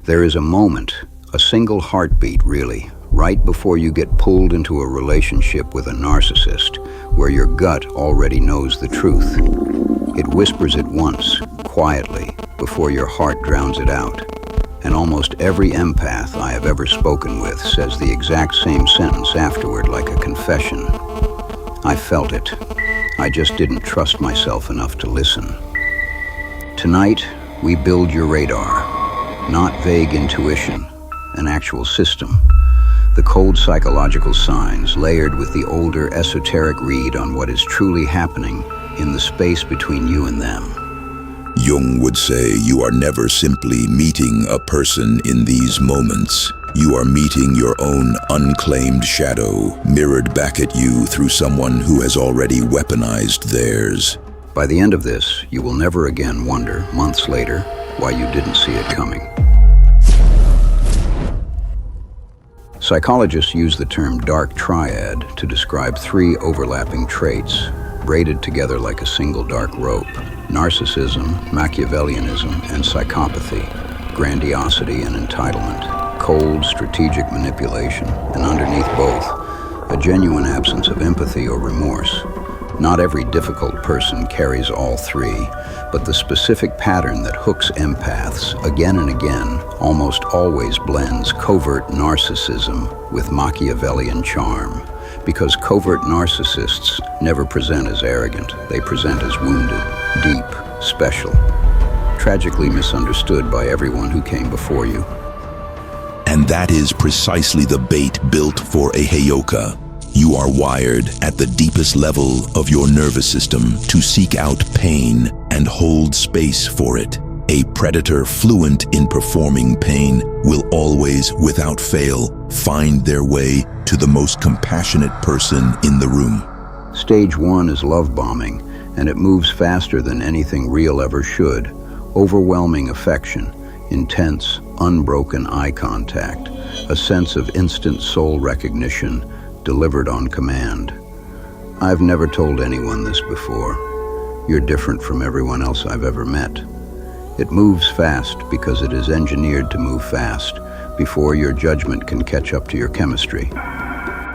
There is a moment, a single heartbeat really, right before you get pulled into a relationship with a narcissist, where your gut already knows the truth. It whispers it once, quietly, before your heart drowns it out. And almost every empath I have ever spoken with says the exact same sentence afterward, like a confession. I felt it. I just didn't trust myself enough to listen. Tonight, we build your radar. Not vague intuition, an actual system. The cold psychological signs layered with the older esoteric read on what is truly happening in the space between you and them. Jung would say you are never simply meeting a person in these moments. You are meeting your own unclaimed shadow, mirrored back at you through someone who has already weaponized theirs. By the end of this, you will never again wonder, months later, why you didn't see it coming. Psychologists use the term dark triad to describe three overlapping traits, braided together like a single dark rope: narcissism, Machiavellianism, and psychopathy, grandiosity and entitlement, cold, strategic manipulation, and underneath both, a genuine absence of empathy or remorse. Not every difficult person carries all three, but the specific pattern that hooks empaths again and again almost always blends covert narcissism with Machiavellian charm. Because covert narcissists never present as arrogant, they present as wounded, deep, special, tragically misunderstood by everyone who came before you. And that is precisely the bait built for a Heyoka. You are wired at the deepest level of your nervous system to seek out pain and hold space for it. A predator fluent in performing pain will always, without fail, find their way to the most compassionate person in the room. Stage 1 is love bombing, and it moves faster than anything real ever should. Overwhelming affection, intense, unbroken eye contact, a sense of instant soul recognition, delivered on command. I've never told anyone this before. You're different from everyone else I've ever met. It moves fast because it is engineered to move fast, before your judgment can catch up to your chemistry.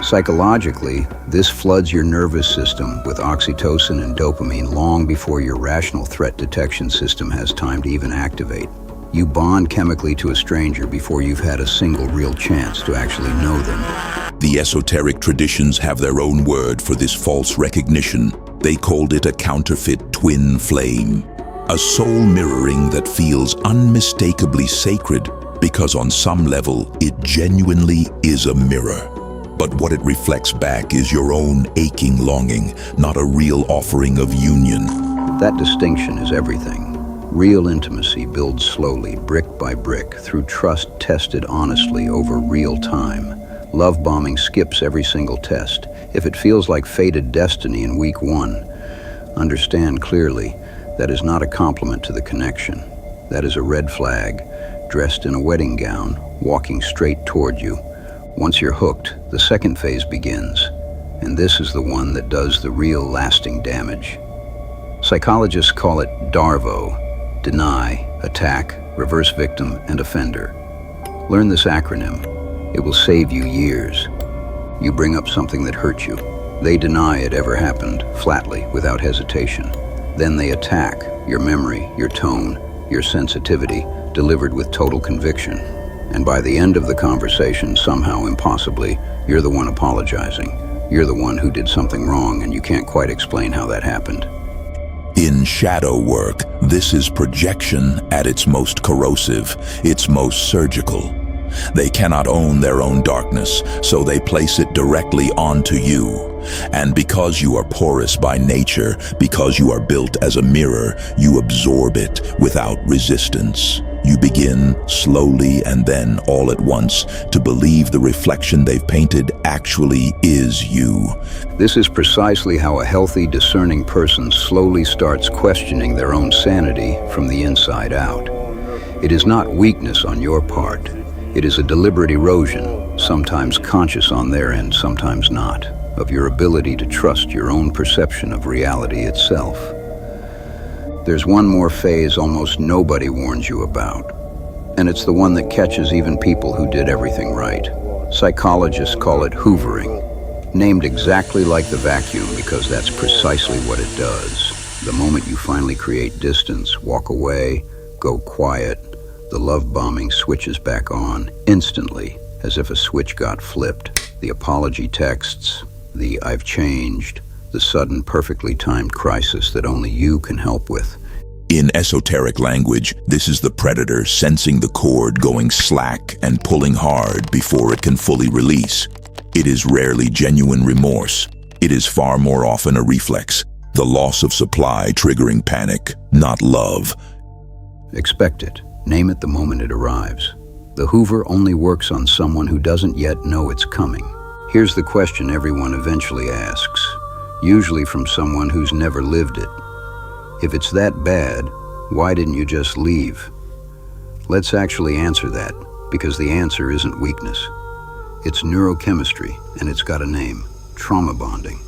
Psychologically, this floods your nervous system with oxytocin and dopamine long before your rational threat detection system has time to even activate. You bond chemically to a stranger before you've had a single real chance to actually know them. The esoteric traditions have their own word for this false recognition. They called it a counterfeit twin flame. A soul mirroring that feels unmistakably sacred because on some level it genuinely is a mirror. But what it reflects back is your own aching longing, not a real offering of union. That distinction is everything. Real intimacy builds slowly, brick by brick, through trust tested honestly over real time. Love bombing skips every single test. If it feels like fated destiny in week 1, understand clearly that is not a compliment to the connection. That is a red flag, dressed in a wedding gown, walking straight toward you. Once you're hooked, the second phase begins, and this is the one that does the real lasting damage. Psychologists call it DARVO: deny, attack, reverse victim, and offender. Learn this acronym. It will save you years. You bring up something that hurt you. They deny it ever happened, flatly, without hesitation. Then they attack your memory, your tone, your sensitivity, delivered with total conviction. And by the end of the conversation, somehow, impossibly, you're the one apologizing. You're the one who did something wrong, and you can't quite explain how that happened. In shadow work, this is projection at its most corrosive, its most surgical. They cannot own their own darkness, so they place it directly onto you. And because you are porous by nature, because you are built as a mirror, you absorb it without resistance. You begin, slowly and then all at once, to believe the reflection they've painted actually is you. This is precisely how a healthy, discerning person slowly starts questioning their own sanity from the inside out. It is not weakness on your part. It is a deliberate erosion, sometimes conscious on their end, sometimes not, of your ability to trust your own perception of reality itself. There's one more phase almost nobody warns you about. and it's the one that catches even people who did everything right. Psychologists call it hoovering, named exactly like the vacuum because that's precisely what it does. The moment you finally create distance, walk away, go quiet, the love bombing switches back on instantly, as if a switch got flipped. The apology texts, the "I've changed," the sudden perfectly timed crisis that only you can help with. In esoteric language, this is the predator sensing the cord going slack and pulling hard before it can fully release. It is rarely genuine remorse. It is far more often a reflex, the loss of supply triggering panic, not love. Expect it. Name it the moment it arrives. The Hoover only works on someone who doesn't yet know it's coming. Here's the question everyone eventually asks, usually from someone who's never lived it. If it's that bad, why didn't you just leave? Let's actually answer that, because the answer isn't weakness. It's neurochemistry, and it's got a name: trauma bonding.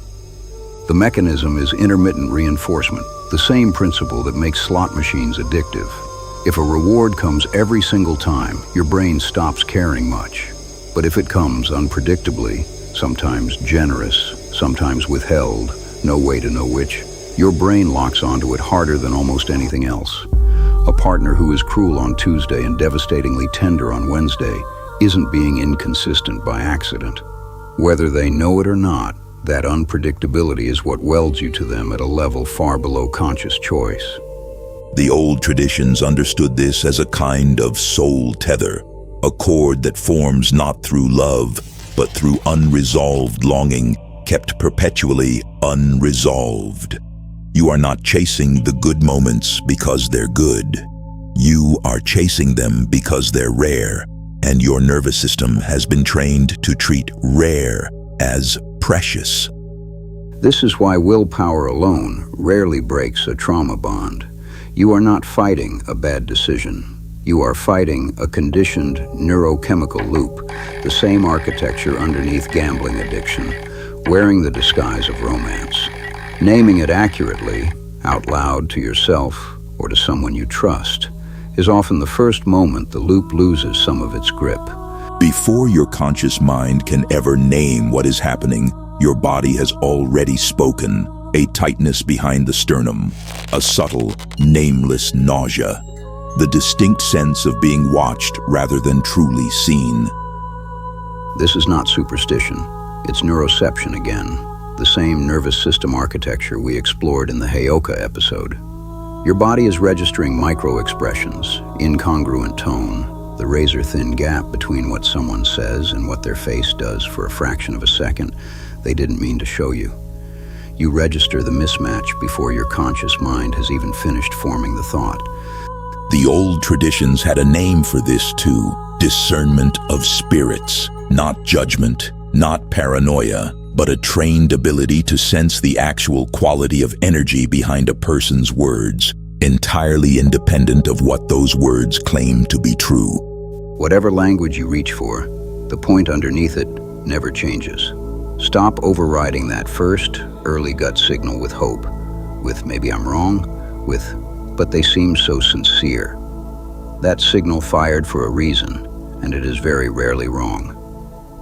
The mechanism is intermittent reinforcement, the same principle that makes slot machines addictive. If a reward comes every single time, your brain stops caring much. But if it comes unpredictably, sometimes generous, sometimes withheld, no way to know which, your brain locks onto it harder than almost anything else. A partner who is cruel on Tuesday and devastatingly tender on Wednesday isn't being inconsistent by accident. Whether they know it or not, that unpredictability is what welds you to them at a level far below conscious choice. The old traditions understood this as a kind of soul tether, a cord that forms not through love, but through unresolved longing, kept perpetually unresolved. You are not chasing the good moments because they're good. You are chasing them because they're rare, and your nervous system has been trained to treat rare as precious. This is why willpower alone rarely breaks a trauma bond. You are not fighting a bad decision. You are fighting a conditioned neurochemical loop, the same architecture underneath gambling addiction, wearing the disguise of romance. Naming it accurately, out loud to yourself or to someone you trust, is often the first moment the loop loses some of its grip. Before your conscious mind can ever name what is happening, your body has already spoken. A tightness behind the sternum, a subtle, nameless nausea, the distinct sense of being watched rather than truly seen. This is not superstition, it's neuroception again, the same nervous system architecture we explored in the Heyoka episode. Your body is registering micro-expressions, incongruent tone, the razor-thin gap between what someone says and what their face does for a fraction of a second they didn't mean to show you. You register the mismatch before your conscious mind has even finished forming the thought. The old traditions had a name for this too: discernment of spirits, not judgment, not paranoia, but a trained ability to sense the actual quality of energy behind a person's words, entirely independent of what those words claim to be true. Whatever language you reach for, the point underneath it never changes. Stop overriding that first, early gut signal with hope, with "maybe I'm wrong," with "but they seem so sincere." That signal fired for a reason, and it is very rarely wrong.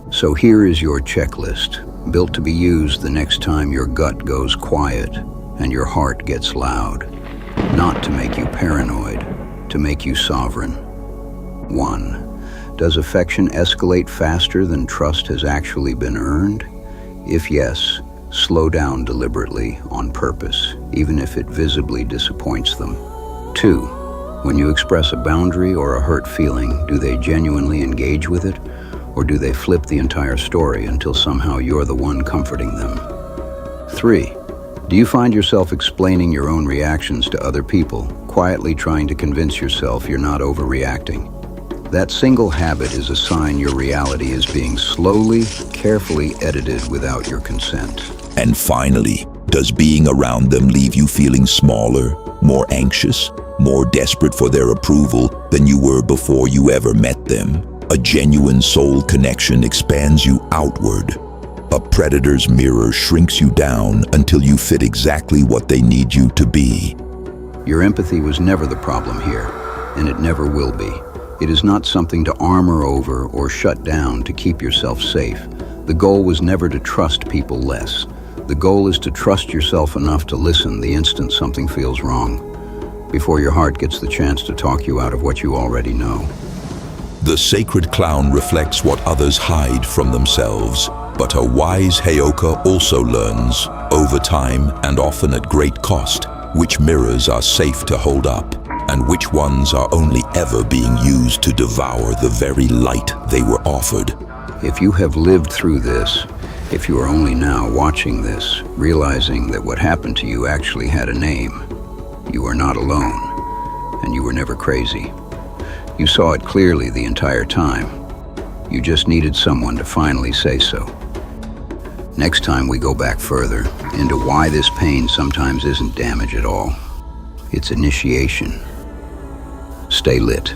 So here is your checklist, built to be used the next time your gut goes quiet and your heart gets loud. Not to make you paranoid, to make you sovereign. 1. Does affection escalate faster than trust has actually been earned? If yes, slow down deliberately, on purpose, even if it visibly disappoints them. 2. When you express a boundary or a hurt feeling, do they genuinely engage with it? Or do they flip the entire story until somehow you're the one comforting them? 3. Do you find yourself explaining your own reactions to other people, quietly trying to convince yourself you're not overreacting? That single habit is a sign your reality is being slowly, carefully edited without your consent. And finally, does being around them leave you feeling smaller, more anxious, more desperate for their approval than you were before you ever met them? A genuine soul connection expands you outward. A predator's mirror shrinks you down until you fit exactly what they need you to be. Your empathy was never the problem here, and it never will be. It is not something to armor over or shut down to keep yourself safe. The goal was never to trust people less. The goal is to trust yourself enough to listen the instant something feels wrong, before your heart gets the chance to talk you out of what you already know. The sacred clown reflects what others hide from themselves, but a wise Heyoka also learns, over time and often at great cost, which mirrors are safe to hold up, and which ones are only ever being used to devour the very light they were offered. If you have lived through this, if you are only now watching this, realizing that what happened to you actually had a name, you are not alone, and you were never crazy. You saw it clearly the entire time. You just needed someone to finally say so. Next time we go back further into why this pain sometimes isn't damage at all. It's initiation. Stay lit.